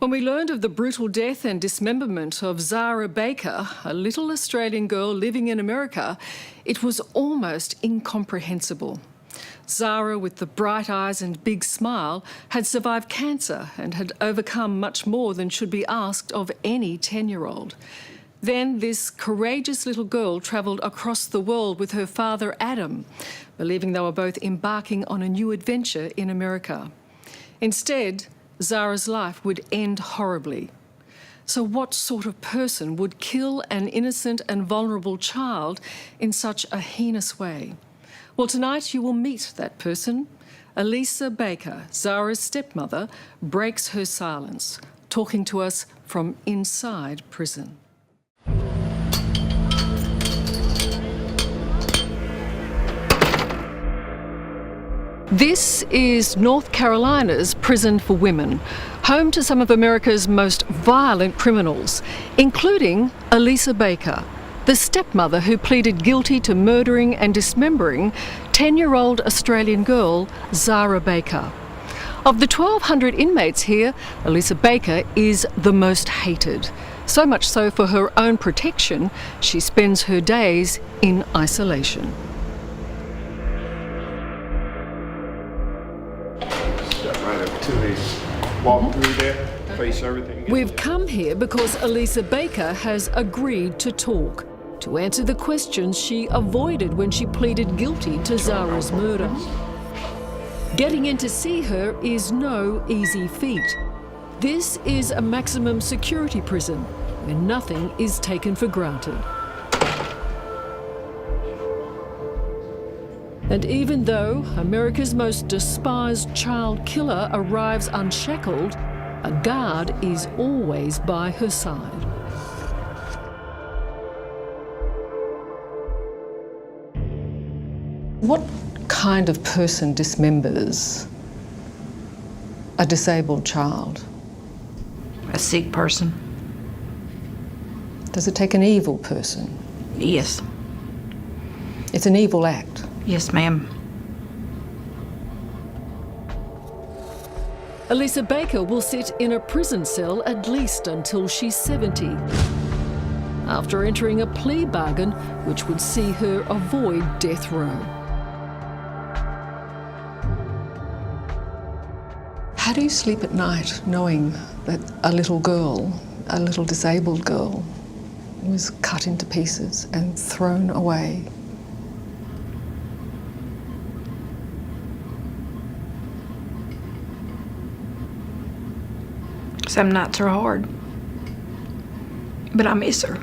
When we learned of the brutal death and dismemberment of Zahra Baker, a little Australian girl living in America, it was almost incomprehensible. Zahra, with the bright eyes and big smile, had survived cancer and had overcome much more than should be asked of any 10-year-old. Then this courageous little girl travelled across the world with her father Adam, believing they were both embarking on a new adventure in America. Instead, Zahra's life would end horribly. So what sort of person would kill an innocent and vulnerable child in such a heinous way? Well, tonight you will meet that person. Elisa Baker, Zahra's stepmother, breaks her silence, talking to us from inside prison. This is North Carolina's prison for women, home to some of America's most violent criminals, including Elisa Baker, the stepmother who pleaded guilty to murdering and dismembering 10-year-old Australian girl Zahra Baker. Of the 1,200 inmates here, Elisa Baker is the most hated. So much so, for her own protection, she spends her days in isolation. Walk through there, face everything. We've come here because Elisa Baker has agreed to talk, to answer the questions she avoided when she pleaded guilty to Zahra's murder. Getting in to see her is no easy feat. This is a maximum security prison where nothing is taken for granted. And even though America's most despised child killer arrives unshackled, a guard is always by her side. What kind of person dismembers a disabled child? A sick person. Does it take an evil person? Yes. It's an evil act. Yes, ma'am. Elisa Baker will sit in a prison cell at least until she's 70, after entering a plea bargain which would see her avoid death row. How do you sleep at night knowing that a little girl, a little disabled girl, was cut into pieces and thrown away? Some nights are hard, but I miss her.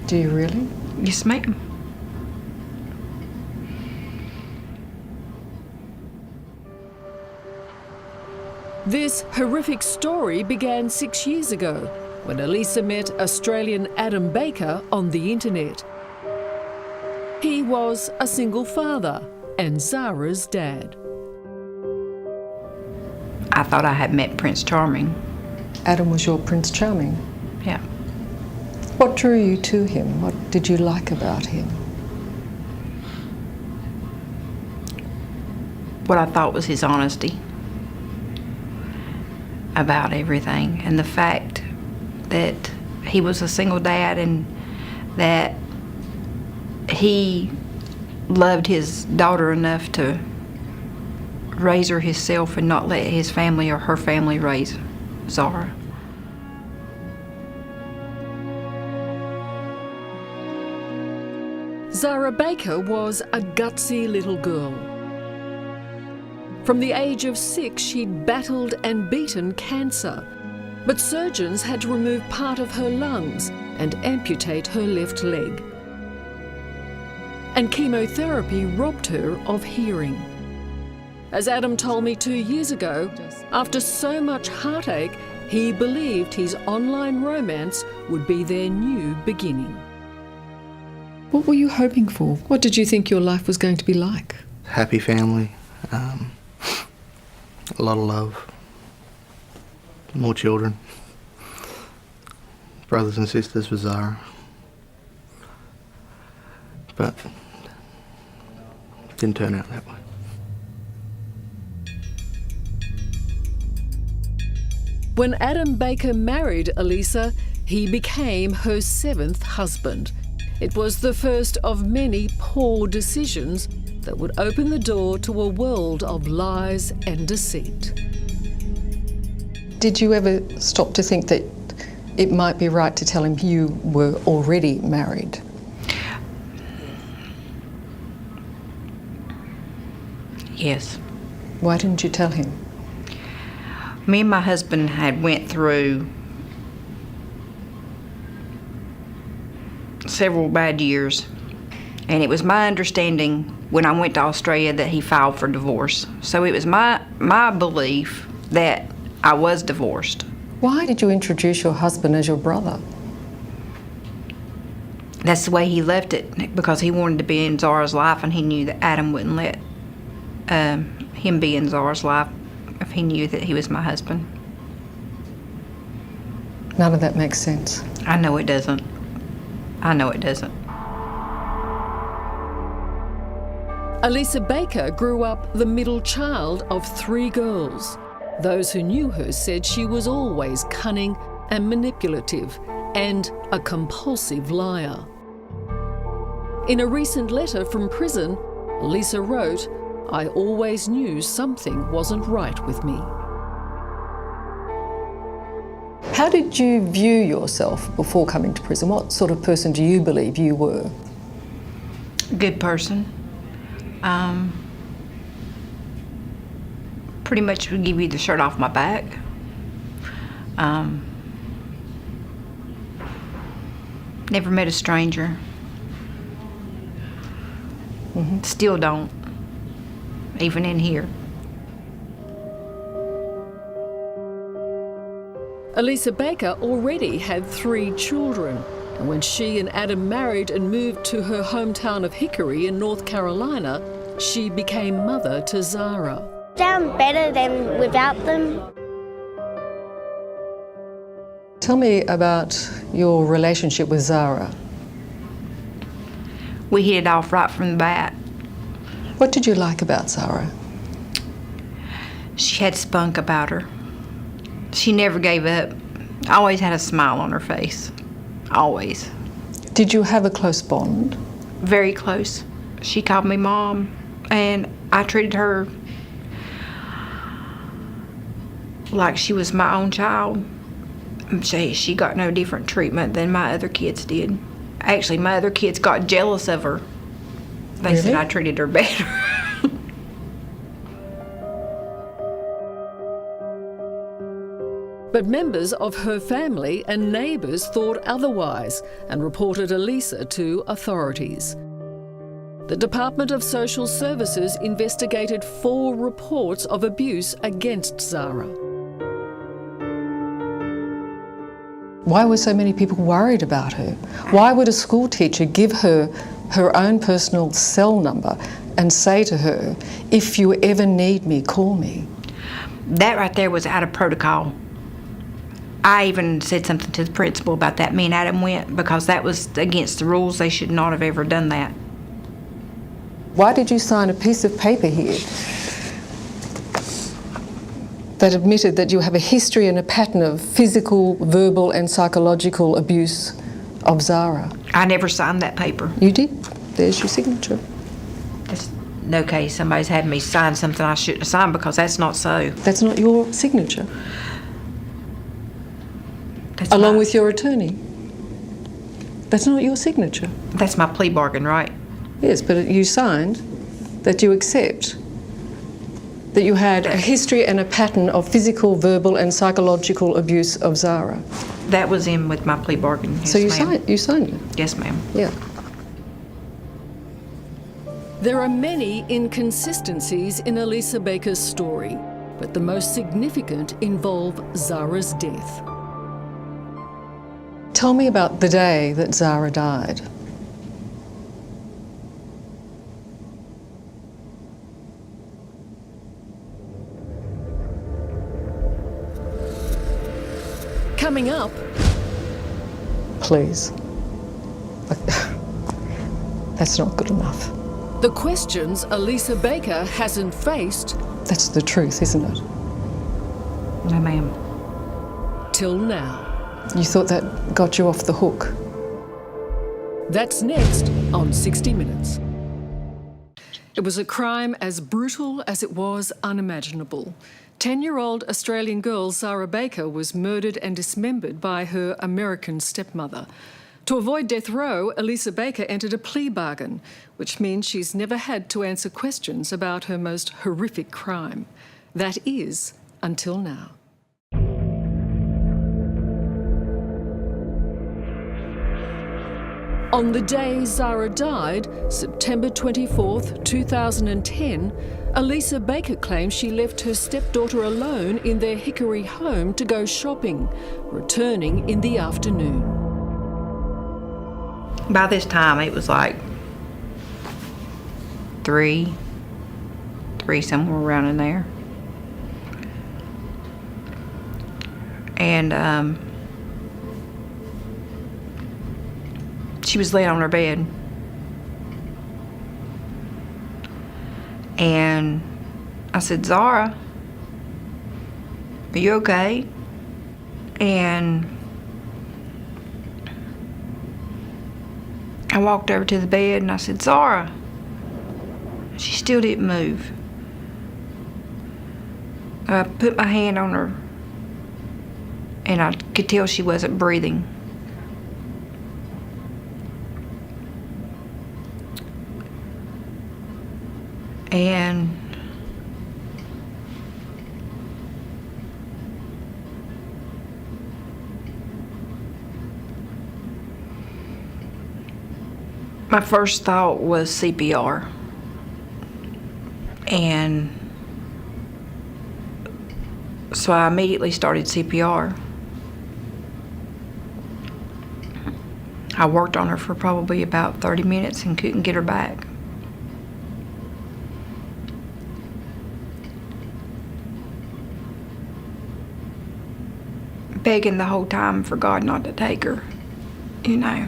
Do you really? Yes, ma'am. This horrific story began 6 years ago when Elisa met Australian Adam Baker on the internet. He was a single father and Zahra's dad. I thought I had met Prince Charming. Adam was your Prince Charming? Yeah. What drew you to him? What did you like about him? What I thought was his honesty about everything, and the fact that he was a single dad and that he loved his daughter enough to raise her himself and not let his family or her family raise Zahra. Zahra Baker was a gutsy little girl. From the age of 6, she'd battled and beaten cancer, but surgeons had to remove part of her lungs and amputate her left leg. And chemotherapy robbed her of hearing. As Adam told me 2 years ago, after so much heartache, he believed his online romance would be their new beginning. What were you hoping for? What did you think your life was going to be like? Happy family, a lot of love, more children, brothers and sisters for Zahra. But didn't turn out that way. When Adam Baker married Elisa, he became her 7th husband. It was the first of many poor decisions that would open the door to a world of lies and deceit. Did you ever stop to think that it might be right to tell him you were already married? Yes. Why didn't you tell him? Me and my husband had went through several bad years, and it was my understanding when I went to Australia that he filed for divorce. So it was my belief that I was divorced. Why did you introduce your husband as your brother? That's the way he left it, because he wanted to be in Zahra's life, and he knew that Adam wouldn't let him be in Zahra's life if he knew that he was my husband. None of that makes sense. I know it doesn't. I know it doesn't. Elisa Baker grew up the middle child of 3 girls. Those who knew her said she was always cunning and manipulative and a compulsive liar. In a recent letter from prison, Elisa wrote, "I always knew something wasn't right with me." How did you view yourself before coming to prison? What sort of person do you believe you were? A good person. Pretty much would give you the shirt off my back. Never met a stranger. Still don't, even in here. Elisa Baker already had 3 children, and when she and Adam married and moved to her hometown of Hickory in North Carolina, she became mother to Zahra. Sound better than without them. Tell me about your relationship with Zahra. We hit it off right from the bat. What did you like about Zahra? She had spunk about her. She never gave up. Always had a smile on her face. Always. Did you have a close bond? Very close. She called me Mom, and I treated her like she was my own child. She got no different treatment than my other kids did. Actually, my other kids got jealous of her. They said I treated her better. But members of her family and neighbours thought otherwise and reported Elisa to authorities. The Department of Social Services investigated 4 reports of abuse against Zahra. Why were so many people worried about her? Why would a school teacher give her her own personal cell number and say to her, "If you ever need me, call me"? That right there was out of protocol. I even said something to the principal about that. Me and Adam went, because that was against the rules. They should not have ever done that. Why did you sign a piece of paper here that admitted that you have a history and a pattern of physical, verbal and psychological abuse of Zahra? I never signed that paper. You did. There's your signature. It's no case somebody's had me sign something I shouldn't have signed, because that's not so. That's not your signature. That's Along with your attorney. That's not your signature. That's my plea bargain, right? Yes, but you signed that you accept that you had a history and a pattern of physical, verbal and psychological abuse of Zahra. That was in with my plea bargain. Yes, So you ma'am. signed it? Yes, ma'am. Yeah. There are many inconsistencies in Elisa Baker's story, but the most significant involve Zahra's death. Tell me about the day that Zahra died. Coming up, please. That's not good enough. The questions Elisa Baker hasn't faced That's the truth, isn't it? No, ma'am. till now. You thought that got you off the hook. That's next on 60 Minutes. It was a crime as brutal as it was unimaginable. 10-year-old Australian girl Zahra Baker was murdered and dismembered by her American stepmother. To avoid death row, Elisa Baker entered a plea bargain, which means she's never had to answer questions about her most horrific crime. That is, until now. On the day Zahra died, September 24th, 2010, Elisa Baker claims she left her stepdaughter alone in their Hickory home to go shopping, returning in the afternoon. By this time, it was like three, somewhere around in there. And she was laying on her bed. And I said, Zahra, are you okay? And I walked over to the bed and I said, Zahra. She still didn't move. I put my hand on her and I could tell she wasn't breathing. And my first thought was CPR. And so I immediately started CPR. I worked on her for probably about 30 minutes and couldn't get her back. Begging the whole time for God not to take her, you know.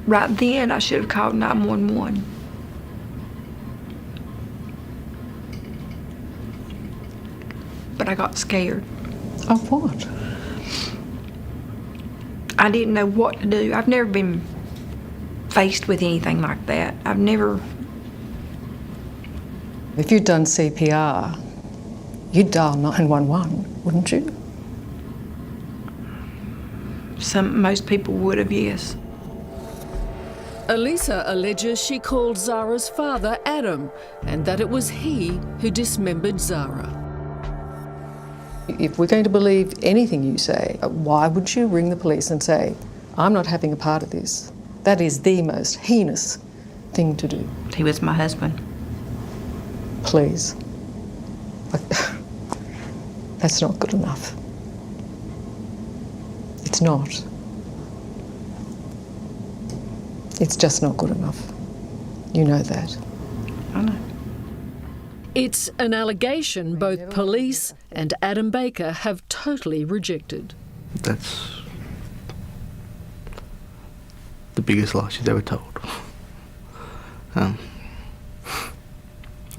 Right then, I should have called 911. But I got scared. Of what? I didn't know what to do. I've never been faced with anything like that. I've never... If you'd done CPR, you'd dial 911, wouldn't you? Most people would have, yes. Elisa alleges she called Zahra's father Adam and that it was he who dismembered Zahra. If we're going to believe anything you say, why would you ring the police and say, I'm not having a part of this? That is the most heinous thing to do. He was my husband. Please. That's not good enough. It's not. It's just not good enough. You know that. I know. It's an allegation both police and Adam Baker have totally rejected. That's the biggest lie she's ever told.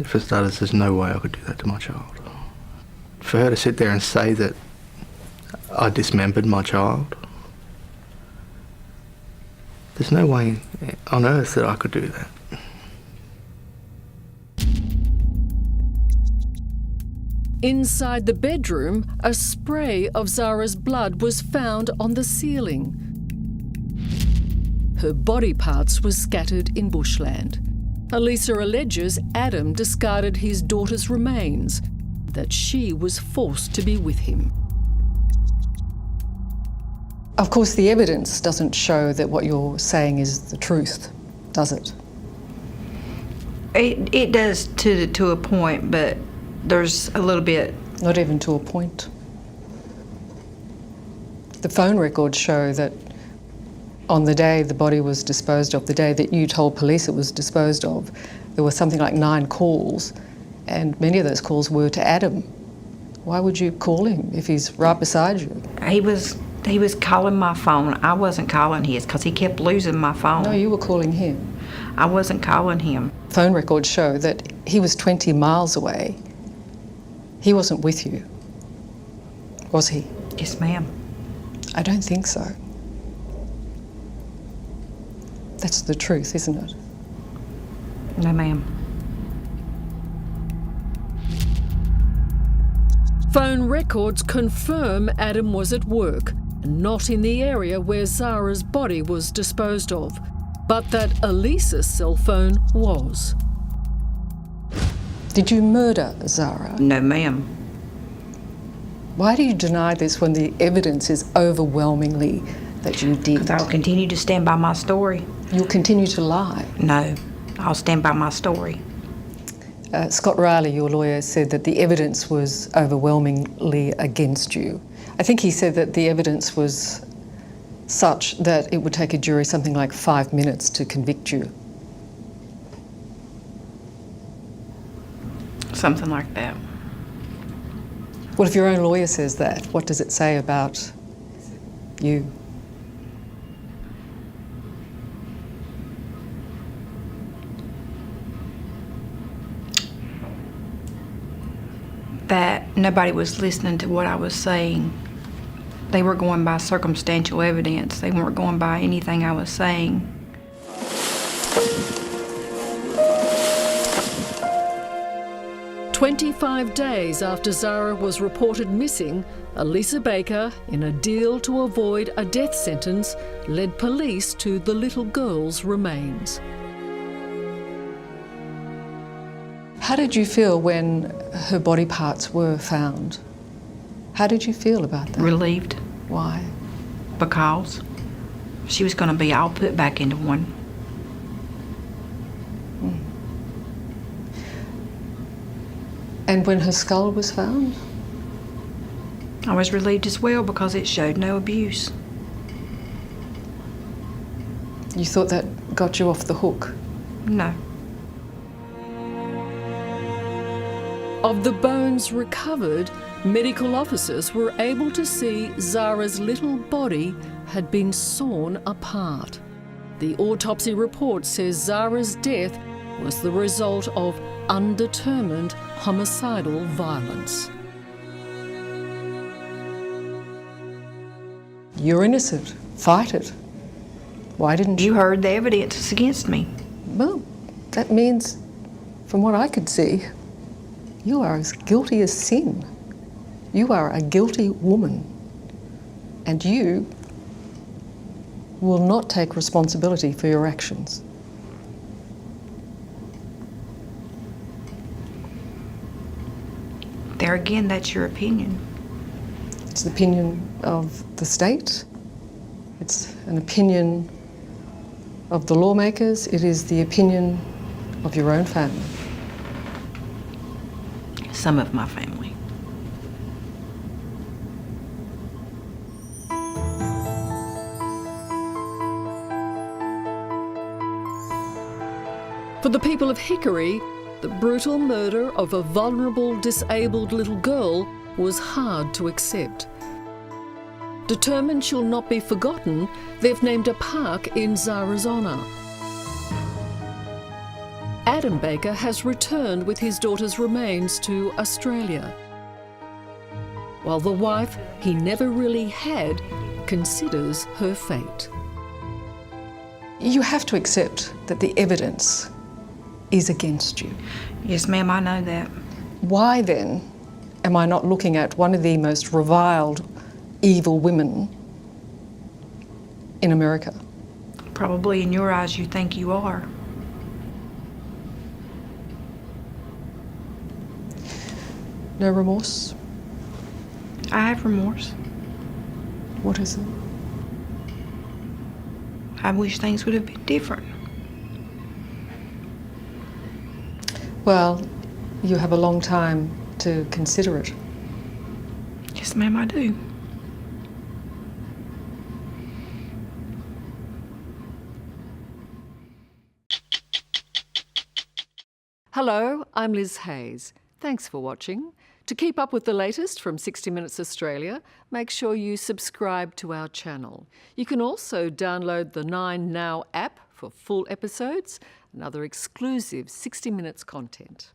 For starters, there's no way I could do that to my child. For her to sit there and say that I dismembered my child, there's no way on earth that I could do that. Inside the bedroom, a spray of Zahra's blood was found on the ceiling. Her body parts were scattered in bushland. Elisa alleges Adam discarded his daughter's remains, that she was forced to be with him. Of course, the evidence doesn't show that what you're saying is the truth, does it? It does to a point, but there's a little bit. Not even to a point. The phone records show that on the day the body was disposed of, the day that you told police it was disposed of, there was something like 9 calls, and many of those calls were to Adam. Why would you call him if he's right beside you? He was He was calling my phone. I wasn't calling his because he kept losing my phone. No, you were calling him. I wasn't calling him. Phone records show that he was 20 miles away. He wasn't with you, was he? Yes, ma'am. I don't think so. That's the truth, isn't it? No, ma'am. Phone records confirm Adam was at work, and not in the area where Zahra's body was disposed of, but that Elisa's cell phone was. Did you murder Zahra? No, ma'am. Why do you deny this when the evidence is overwhelmingly that you did? Because I'll continue to stand by my story. You'll continue to lie. No, I'll stand by my story. Scott Riley, your lawyer, said that the evidence was overwhelmingly against you. I think he said that the evidence was such that it would take a jury something like 5 minutes to convict you. Something like that. Well, if your own lawyer says that, what does it say about you? That nobody was listening to what I was saying. They were going by circumstantial evidence. They weren't going by anything I was saying. "25 days after Zahra was reported missing, Elisa Baker, in a deal to avoid a death sentence, led police to the little girl's remains. How did you feel when her body parts were found? How did you feel about that? Relieved Why? because she was going to be all put back into one. And when her skull was found? I was relieved as well because it showed no abuse. You thought that got you off the hook? No. Of the bones recovered, medical officers were able to see Zahra's little body had been sawn apart. The autopsy report says Zahra's death was the result of undetermined homicidal violence. You're innocent. Fight it. Why didn't you? You heard the evidence against me. Well, that means, from what I could see, you are as guilty as sin. You are a guilty woman. And you will not take responsibility for your actions. There again, that's your opinion. It's the opinion of the state. It's an opinion of the lawmakers. It is the opinion of your own family. Some of my family. For the people of Hickory, the brutal murder of a vulnerable, disabled little girl was hard to accept. Determined she'll not be forgotten, they've named a park in Zahra's honour. Adam Baker has returned with his daughter's remains to Australia, while the wife he never really had considers her fate. You have to accept that the evidence is against you. Yes, ma'am, I know that. Why then am I not looking at one of the most reviled, evil women in America? Probably in your eyes you think you are. No remorse? I have remorse. What is it? I wish things would have been different. Well, you have a long time to consider it. Yes, ma'am, I do. Hello, I'm Liz Hayes. Thanks for watching. To keep up with the latest from 60 Minutes Australia, make sure you subscribe to our channel. You can also download the 9Now app for full episodes and other exclusive 60 Minutes content.